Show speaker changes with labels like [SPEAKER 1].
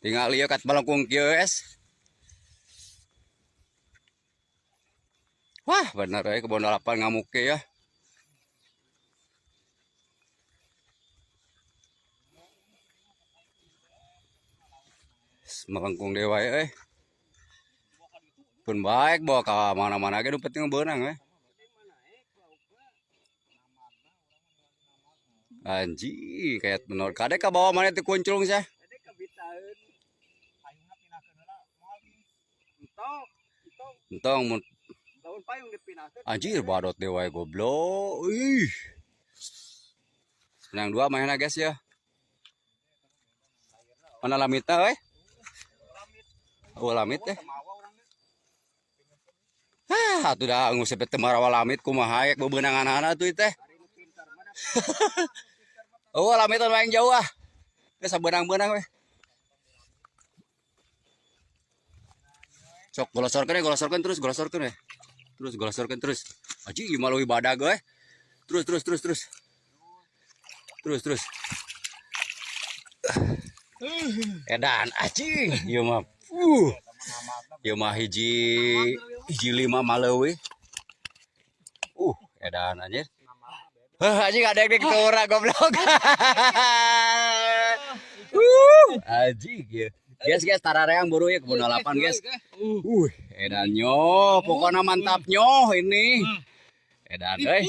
[SPEAKER 1] Tinggal lihat kat balangkung kieu es. Wah, bener kebon 8 ngamuke ya. Melengkung dewa euy. Pun baik bawa ke mana-mana ge nu penting beunang we. Anji, kayak bener. Kadek ka bawa mana teh kunclung sih. Entong mun anjir badot dewa goblok. Ih. Yang dua mainnya guys ya. Mana lamitnya euy? Oh lamit teh. Atuh dah ngusep teh marawa lamit kumaha ek bebeunangan-ana tuh teh. Oh lamit main jauh ah. Geus sabeunang-beunang we. Sok golosorkeun terus we. Terus golosorkeun terus. Aji ieu mah leuwih badag we. Terus. Edan aji ieu mah. Ieu mah hiji 5 mah leuwih. Edan anjir. Anjing ada yang ketura goblok. Anjing ya. Guys, tarareang buru ya kebun 8 guys. Edannya pokoknya mantapnya ini. Edan euy.